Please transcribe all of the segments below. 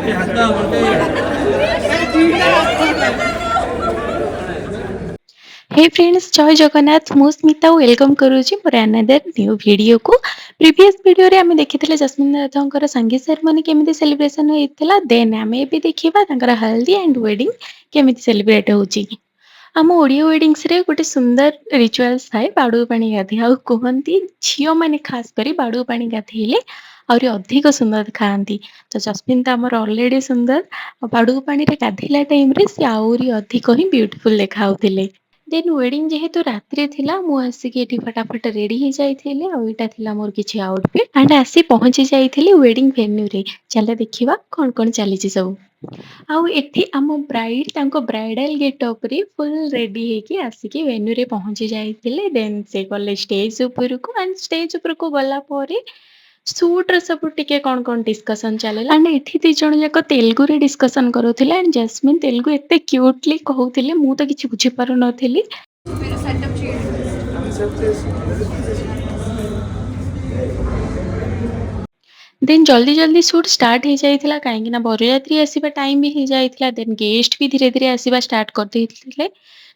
हे friends जय जगन्नाथ मु Smita welcome करूची मोर अनदर न्यू वीडियो को प्रीवियस वीडियो रे आमे देखिथिले जस्मिन राठौर संगीत सेरेमनी केमिति सेलिब्रेशन होइतिला देन आमे एबे देखिबा तांकर हल्दी एंड वेडिंग केमिति सेलिब्रेट होउची आम ओडिया वेडिंग्स रे गोटे सुंदर रिचुअल्स थाए बाडू पानी गाधे आ कहती झील मैंने खास करी बाडू पानी गाधेले आहरी अधिक सुंदर दिखाती तो जस्मिन तो आमर अलरेडी सुंदर बाडू पानी रे गाधेला टाइम रे से आहरी अधिक ही ब्यूटीफुल देखाउथिले देन वेडिंग जेहेतु रात्रि थिला मु आसिक एठी फटाफट रेडी हो जाइथिले आ एटा थिला मोर किछि आउटफिट एंड आसी पहुंची जाइथिले वेडिंग वेन्यू रे चला देखिबा कोन कोन चली छि सब आउ एठी आम ब्राइड तांको ब्राइडल गेटअप रे फुल रेडी हेकी आसिकी वेन्यू रे पहुंची जाइथिले देन से गले स्टेज ऊपर को एंड स्टेज ऊपर को गला परे सूट रे सब टिके कोन डिस्कशन चलेला एंड एठी दी जण जाक तेलुगु रे डिस्कशन करूथिले एंड जैस्मिन तेलुगु एते क्यूटली कहूथिले मु तो किछि बुझी पारु नथिली देन जल्दी जल्दी शूट स्टार्ट हो जाइथिला काहेकि ना बरयात्री आसीबा टाइम भी हो जाइथिला देन गेस्ट भी धीरे धीरे आसीबा स्टार्ट कर देथिले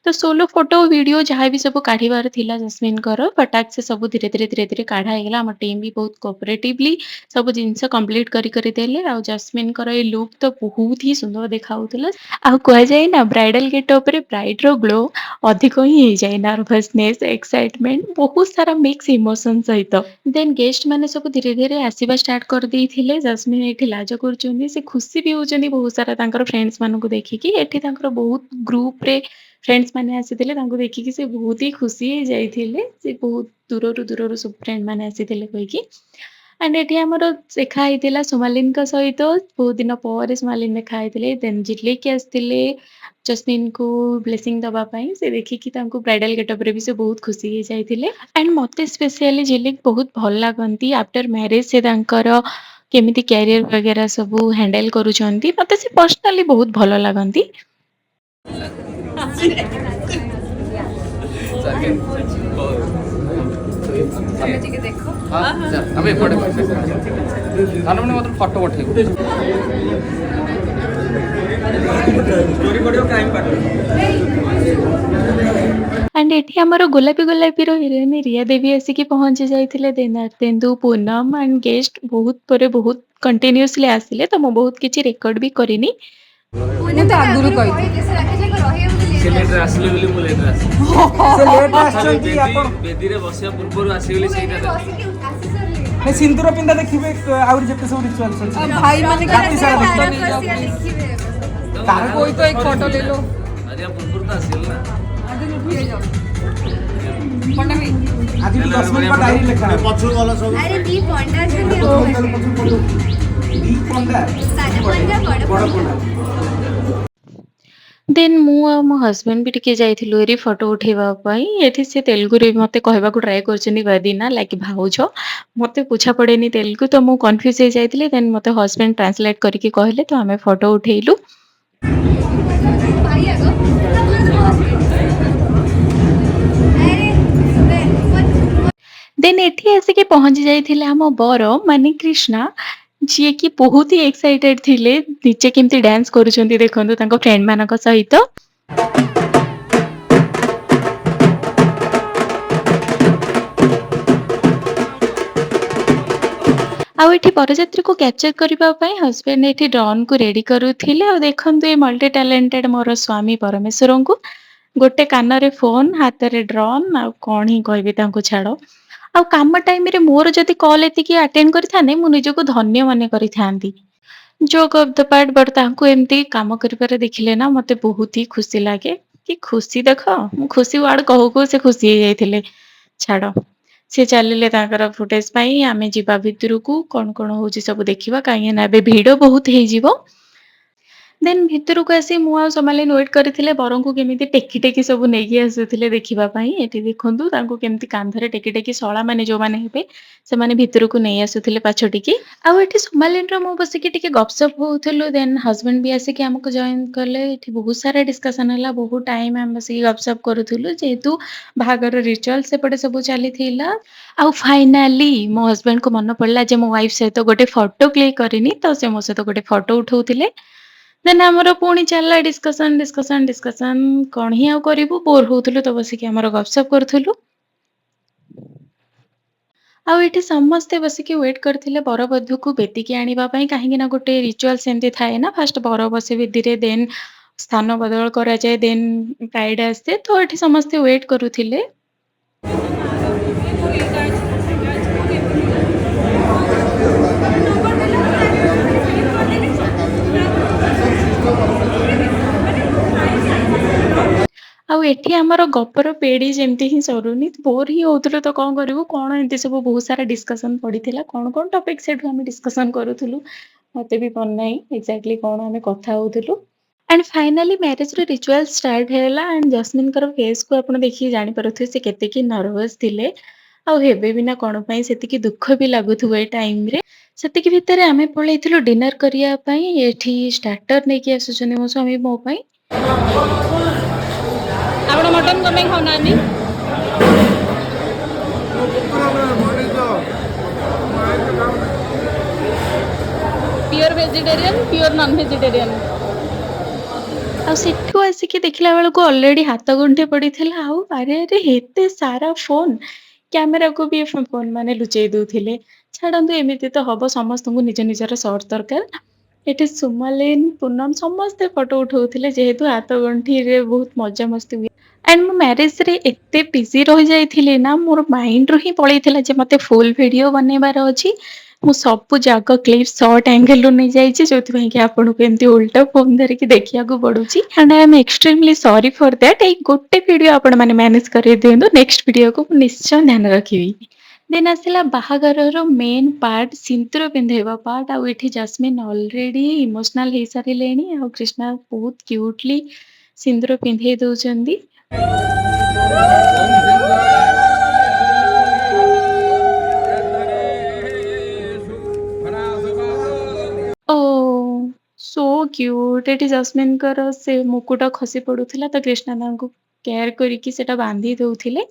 तो सोलो फोटो वीडियो जहाँ भी सब काढ़ीबार थिला जस्मिन कर फटाक से सब धीरे धीरे काढ़ा हेगला हम टीम भी बहुत कोऑपरेटिवली सब जिनस कंप्लीट करी देले आ जस्मिन कर ए लुक तो बहुत ही सुंदर देखाउतला आ कह जाए ना ब्राइडल गेटअप रे ब्राइड रो ग्लो अधिक ही हो जाए नर्वसनेस एक्साइटमेंट बहुत सारा मिक्स इमोशन सहित देन गेस्ट माने सब धीरे धीरे आसीबा स्टार्ट कर देथिले जस्मिन एठी लाज करचोंदी से खुशी भी होचोंदी बहुत सारा तांकर फ्रेंड्स मानको देखिकी एठी तांकर बहुत ग्रुप रे फ्रेंड्स माने आसीथिले तांको देखिकी से बहुत ही खुशी हो जाइथिले से बहुत दूररु सब फ्रेंड माने आसीथिले कहिकी एंड एठी हमर देखा हेतिला सोमालिन का सहित बहुत दिन पर सोमालिन देखा हेतिले देन जितले के आस्तिले जस्मिन को ब्लेसिंग दबा पाई से देखिकी तांको ब्राइडल गेटअप रे भी से बहुत खुशी हो जाइथिले एंड मते स्पेशली झिलिक बहुत भल लागंती आफ्टर मैरिज से तांकर केमिति कैरियर वगैरह सब हैंडल करूछंती मते से पर्सनली बहुत भल लागंती ତମେ ଟିକେ ଦେଖ ଆମେ ଏପଟେ ମାନେ ମତେ ଫଟୋ ପଠେଇବୁ ଷ୍ଟୋରି ପଡିବ କ୍ରାଇମ ପାର୍ଟ एंड एठी हमर गोलापी गोलापी रो हिरोइन रिया देवी आसिकी पहुंची जाइथिले तेंदु पूनम एंड गेस्ट बहुत परे बहुत कंटिन्यूअसली आसिले तो मो बहुत किछि रिकॉर्ड भी करिनी ମୁଁ ତ ଆଗରୁ କହିଥିଲି ସେ ଲେଟରେ ଆସିଲେ ବୋଲି ମୁଁ ଲେଟରେ ଆସିଲି ସେ ଲେଟରେ ଆସିଛନ୍ତି ଆପଣ ବେଦିରେ ବସିବା ପୂର୍ବରୁ ଆସିଗଲି ସେଇଟା ନାଇଁ ସିନ୍ଦୁର ପିନ୍ଧା ଦେଖିବେ ଆହୁରି ଯେତେ ସବୁ ରିଚୁଆଲ୍ସ ଅଛି ଭାଇ ମାନେ ରାତି ସାରା ତାର कोई तो एक फोटो ले लो अरे ପୂର୍ବରୁ ତ ଆସିଗଲି ନା ଆଜି ବି 10 ମିନିଟ୍ ଡାଇରୀ ଲେଖା ପଛରୁ ଭଲ ସବୁ अरे दी पॉइंटर से ଦି ପଣ୍ଡା ବଡ଼ ପଣ୍ଡା देन मु मो हस्बैंड भी टिके जाइथिलु री फोटो उठेबा पई एठी से तेलुगु रे मते कहबा को ट्राई करचनी बदिना लाइक भाउज मते पूछा पड़ेनी तेलुगु तो मु कंफ्यूज हो जाइथिले देन मते हस्बैंड ट्रांसलेट करके कहले तो हमें फोटो उठेइलु देन एठी आसिके पहुंची जाइथिले हम बर माने कृष्णा जी की बहुत ही एक्साइटेड थिले नीचे केमती डांस करूछंती देखंतु तांको फ्रेंड मानक सहित आउ एठी बरजात्री को कैप्चर करबा पई हस्बैंड एठी ड्रोन को रेडी करूथिले आ देखंतु ए मल्टी टैलेंटेड मोर स्वामी परमेश्वरन को गोटे कान रे फोन हाथ रे ड्रोन आ कोन ही कहबी तांको छाड़ो आ काम टाइम रे मोर जदी कॉल एति की अटेंड करिथाने मु निजो को धन्य माने करिथांती joke of the part but तांको एमती काम करिपारे देखिले ना मते बहुत ही खुशी लागे कि खुशी देखो मु खुशी वार्ड कहू को से खुशी हो जाइथिले छाड़ो से चलिले तांकर फुटेज पाई आमे जिबा भितरु को कोन कोन होची सब देखिबा काहे ना बे वीडियो बहुत हे जिवो ଦେନ୍ ଭିତରକୁ ଆସି ମୁଁ ଆଉ ସୋମାଲିନ ୱେଟ୍ କରିଥିଲେ ବରଙ୍କୁ କେମିତି ଟେକି ଟେକି ସବୁ ନେଇକି ଆସୁଥିଲେ ଦେଖିବା ପାଇଁ। ଏଠି ଦେଖନ୍ତୁ ତାଙ୍କୁ କେମିତି କାନ୍ଧରେ ଟେକି ଟେକି ଶଳାମାନେ ଯୋଉମାନେ ହେବେ ସେମାନେ ଭିତରକୁ ନେଇ ଆସୁଥିଲେ ପାଛୋଟିକି। ଆଉ ଏଠି ସୋମାଲିନର ମୁଁ ବସିକି ଟିକେ ଗପସପ ହଉଥିଲୁ। ଦେନ୍ ହଜବେଣ୍ଡ ବି ଆସିକି ଆମକୁ ଜଏନ୍ କଲେ। ଏଠି ବହୁତ ସାରା ଡିସ୍କସନ୍ ହେଲା। ବହୁତ ଟାଇମ୍ ଆମେ ବସିକି ଗପସପ କରୁଥିଲୁ। ଯେହେତୁ ବାହାଘର ରିଚୁଆଲ ସେପଟେ ସବୁ ଚାଲିଥିଲା। ଆଉ ଫାଇନାଲି ମୋ ହଜବେଣ୍ଡକୁ ମନେ ପଡିଲା ଯେ ମୋ ୱାଇଫ ସହିତ ଗୋଟେ ଫଟୋ କ୍ଲିକ୍ କରିନି। ତ ସେ ମୋ ସହିତ ଗୋଟେ ଫଟୋ ଉଠଉଥିଲେ। ଦେନ୍ ଆମର ପୁଣି ଚାଲିଲା ଡିସ୍କସନ୍। କଣ ହିଁ ଆଉ କରିବୁ ବୋର୍ ହଉଥିଲୁ ତ ବସିକି ଆମର ଗପସପ କରୁଥିଲୁ। ଆଉ ଏଠି ସମସ୍ତେ ବସିକି ୱେଟ୍ କରିଥିଲେ ବରବଧୂକୁ ବେଦିକି ଆଣିବା ପାଇଁ। କାହିଁକି ନା ଗୋଟେ ରିଚୁଆଲ ସେମିତି ଥାଏ ନା ଫାଷ୍ଟ ବର ବସେ ବେଦିରେ ଦେନ୍ ସ୍ଥାନ ବଦଳ କରାଯାଏ ଦେନ୍ ବ୍ରାଇଡ୍ ଆସେ। ତ ଏଠି ସମସ୍ତେ ୱେଟ୍ କରୁଥିଲେ। ଆଉ ଏଠି ଆମର ଗପର ପେଡ଼ି ଯେମିତି ହିଁ ସରୁନି। ବୋର୍ ହିଁ ହଉଥିଲୁ ତ କଣ କରିବୁ? କଣ ଏମିତି ସବୁ ବହୁତ ସାରା ଡିସ୍କସନ୍ ପଡ଼ିଥିଲା। କଣ ଟପିକ୍ ସେଠୁ ଆମେ ଡିସ୍କସନ୍ କରୁଥିଲୁ। ମତେ ବି ମନେ ନାହିଁ ଏକ୍ସାକ୍ଟଲି କଣ ଆମେ କଥା ହଉଥିଲୁ। ଆଣ୍ଡ ଫାଇନାଲି ମ୍ୟାରେଜର ରିଚୁଆଲ ଷ୍ଟାର୍ଟ ହେଲା। ଆଣ୍ଡ ଜସ୍ମିନଙ୍କର ଫେସ୍‌କୁ ଆପଣ ଦେଖିକି ଜାଣିପାରୁଥିବେ ସେ କେତିକି ନର୍ଭସ୍ ଥିଲେ। ଆଉ ହେବେ ବି ନା କଣ ପାଇଁ ସେତିକି ଦୁଃଖ ବି ଲାଗୁଥିବ ଏ ଟାଇମରେ। ସେତିକି ଭିତରେ ଆମେ ପଳେଇଥିଲୁ ଡିନର କରିବା ପାଇଁ। ଏଠି ଷ୍ଟାର୍ଟର ନେଇକି ଆସୁଛନ୍ତି ମୋ ସ୍ୱାମୀ ମୋ ପାଇଁ। ଆପଣ ମଟନ କଣ ପାଇଁ ଖାଉନାହାନ୍ତି? Pure vegetarian, pure non vegetarian. ଆଉ ସେଠୁ ଆସିକି ଦେଖିଲା ବେଳକୁ ଅଲରେଡି ହାତ ଗଣ୍ଠି ପଡିଥିଲା। ଆଉ ଆରେ ଏତେ ସାରା ଫୋନ କ୍ୟାମେରାକୁ ବି ଫୋନ ମାନେ ଲୁଚେଇ ଦଉଥିଲେ। ଛାଡନ୍ତୁ ଏମିତି ତ ହବ ସମସ୍ତଙ୍କୁ ନିଜ ନିଜର ସର୍ଟ ଦରକାର। ଏଠି ସୁମାଲିନ ପୂନମ ସମସ୍ତେ ଫଟୋ ଉଠଉଥିଲେ ଯେହେତୁ ହାତ ଗଣ୍ଠିରେ ବହୁତ ମଜାମସ୍ତି ହୁଏ। ଆଣ୍ଡ ମୁଁ ମ୍ୟାରେଜରେ ଏତେ ବିଜି ରହିଯାଇଥିଲି ନା ମୋର ମାଇଣ୍ଡରୁ ହିଁ ପଳେଇଥିଲା ଯେ ମତେ ଫୁଲ ଭିଡିଓ ବନେଇବାର ଅଛି। ମୁଁ ସବୁ ଜାଗ କ୍ଲିପ ସର୍ଟ ଆଙ୍ଗେଲରୁ ନେଇଯାଇଛି ଯୋଉଥିପାଇଁ କି ଆପଣଙ୍କୁ ଏମିତି ଉଲ୍ଟା ଫୋନ ଧରିକି ଦେଖିବାକୁ ପଡୁଛି। And I M extremely sorry for that. ଏଇ ଗୋଟେ ଭିଡିଓ ଆପଣମାନେ ମ୍ୟାନେଜ କରିଦିଅନ୍ତୁ। ନେକ୍ସଟ ଭିଡିଓକୁ ମୁଁ ନିଶ୍ଚୟ ଧ୍ୟାନ ରଖିବି। ଦେନ୍ ଆସିଲା ବାହାଘରର ମେନ୍ ପାର୍ଟ ସିନ୍ଦୁର ପିନ୍ଧେଇବା ପାର୍ଟ। ଆଉ ଏଠି ଜସ୍ମିନ ଅଲରେଡି ଇମୋସନାଲ ହେଇସାରିଲେଣି। ଆଉ କ୍ରିଷ୍ଣା ବହୁତ କ୍ୟୁଟଲି ସିନ୍ଦୁର ପିନ୍ଧେଇ ଦଉଛନ୍ତି। ଓଃ ସୋ କ୍ୟୁଟ୍। ଏଠି ଜସ୍ମିନଙ୍କର ସେ ମୁକୁଟ ଖସି ପଡୁଥିଲା ତ କ୍ରିଷ୍ଣା ତାଙ୍କୁ କେୟାର କରିକି ସେଟା ବାନ୍ଧି ଦଉଥିଲେ।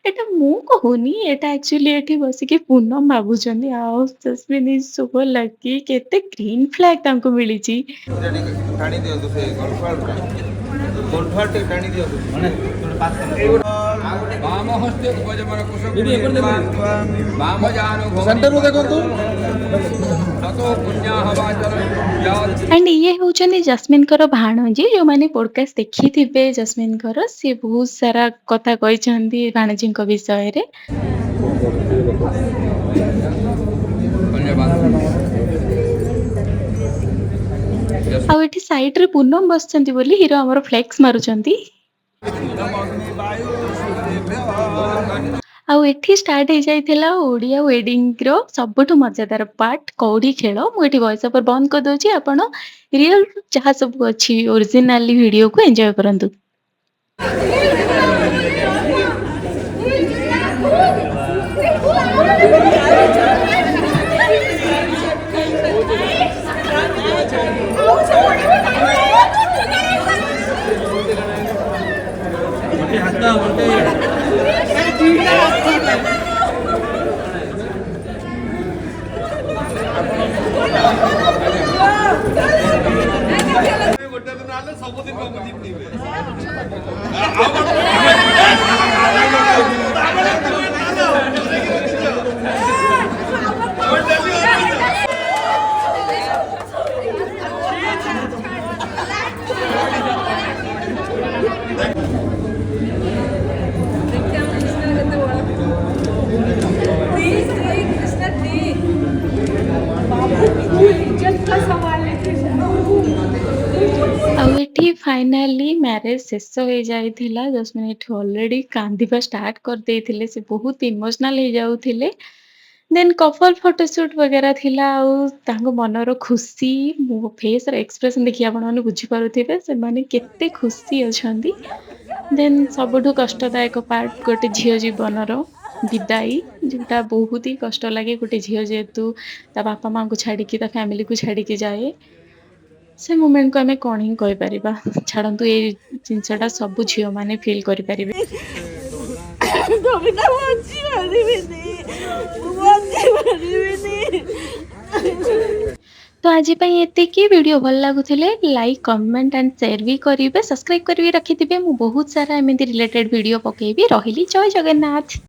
ଏଟା ମୁଁ କହୁନି ଏଟା ଆକ୍ଚୁଆଲି ଏଠି ବସିକି ପୂନମ ଭାବୁଛନ୍ତି। ଆଉ ଜସ୍ମିନ ଇଜ ସୋ ଲକି କେତେ ଗ୍ରୀନ ଫ୍ଲାଗ ତାଙ୍କୁ ମିଳିଛି। ଟାଣି ଦିଅନ୍ତୁ ସେ ଗୋଲଫାଲ ଟିକେ ଟାଣି ଦିଅନ୍ତୁ ମାନେ ବାମ ହସ୍ତେ ଉପଜମନ ବାମ ଯାନ ସେଣ୍ଟରରୁ ଦେଖନ୍ତୁ ତतो ପୁଣ୍ୟ ହବା ଆଣ୍ଡ ଇଏ ହଉଛନ୍ତି ଜସ୍ମିନଙ୍କର ଭାଣଜୀ। ଯୋଉମାନେ ପୋଡକାଷ୍ଟ ଦେଖିଥିବେ ଜସ୍ମିନଙ୍କର ସିଏ ବହୁତ ସାରା କଥା କହିଛନ୍ତି ଭାଣଜୀଙ୍କ ବିଷୟରେ। ଆଉ ଏଠି ସାଇଡରେ ପୂନମ ବସିଛନ୍ତି ବୋଲି ହିରୋ ଆମର ଫ୍ଲେକ୍ସ ମାରୁଛନ୍ତି। ଆଉ ଏଠି ଷ୍ଟାର୍ଟ ହେଇଯାଇଥିଲା ଓଡ଼ିଆ ୱେଡିଙ୍ଗର ସବୁଠୁ ମଜାଦାର ପାର୍ଟ କଉଡ଼ି ଖେଳ। ମୁଁ ଏଠି ଭଏସ୍ ଓଭର ବନ୍ଦ କରିଦଉଛି। ଆପଣ ରିଅଲ ଯାହା ସବୁ ଅଛି ଓରିଜିନାଲି ଭିଡିଓକୁ ଏନ୍ଜୟ କରନ୍ତୁ। ଗୋଟେ ଦିନ ଆଲେ ସବୁଦିନ ଜିତିବେ। ଆଉ ଏଠି ଫାଇନାଲି ମ୍ୟାରେଜ ଶେଷ ହେଇଯାଇଥିଲା। ଜସ୍ମିନ ଏଠି ଅଲରେଡି କାନ୍ଦିବା ଷ୍ଟାର୍ଟ କରିଦେଇଥିଲେ। ସେ ବହୁତ ଇମୋସନାଲ ହେଇଯାଉଥିଲେ। ଦେନ୍ କପଲ୍ ଫଟୋସୁଟ୍ वगैरह ଥିଲା ଆଉ ତାଙ୍କ ମନର ଖୁସି ମୋ ଫେସ୍‌ର ଏକ୍ସପ୍ରେସନ୍ ଦେଖି ଆପଣମାନେ ବୁଝିପାରୁଥିବେ ସେମାନେ କେତେ ଖୁସି ଅଛନ୍ତି। ଦେନ୍ ସବୁଠୁ କଷ୍ଟଦାୟକ ପାର୍ଟ ଗୋଟେ ଝିଅ ଜୀବନର ବିଦାଇ, ଯୋଉଟା ବହୁତ ହି କଷ୍ଟ ଲାଗେ ଗୋଟେ ଝିଅ ଯେହେତୁ ତା ବାପା ମାଆଙ୍କୁ ଛାଡ଼ିକି ତା ଫ୍ୟାମିଲିକୁ ଛାଡ଼ିକି ଯାଏ। ସେ ମୋମେଣ୍ଟକୁ ଆମେ କଣ ହିଁ କହିପାରିବା। ଛାଡ଼ନ୍ତୁ ଏଇ ଜିନିଷଟା ସବୁ ଝିଅମାନେ ଫିଲ୍ କରିପାରିବେ। କବିତା ମୁଁ ବଞ୍ଚି ପାରିବିନି ମୁଁ ବଞ୍ଚି ପାରିବିନି। ତ ଆଜି ପାଇଁ ଏତିକି। ଭିଡ଼ିଓ ଭଲ ଲାଗୁଥିଲେ ଲାଇକ୍, କମେଣ୍ଟ ଆଣ୍ଡ ସେୟାର ବି କରିବେ। ସବସ୍କ୍ରାଇବ୍ କରିକି ରଖିଥିବେ। ମୁଁ ବହୁତ ସାରା ଏମିତି ରିଲେଟେଡ୍ ଭିଡ଼ିଓ ପକେଇବି। ରହିଲି। ଜୟ ଜଗନ୍ନାଥ।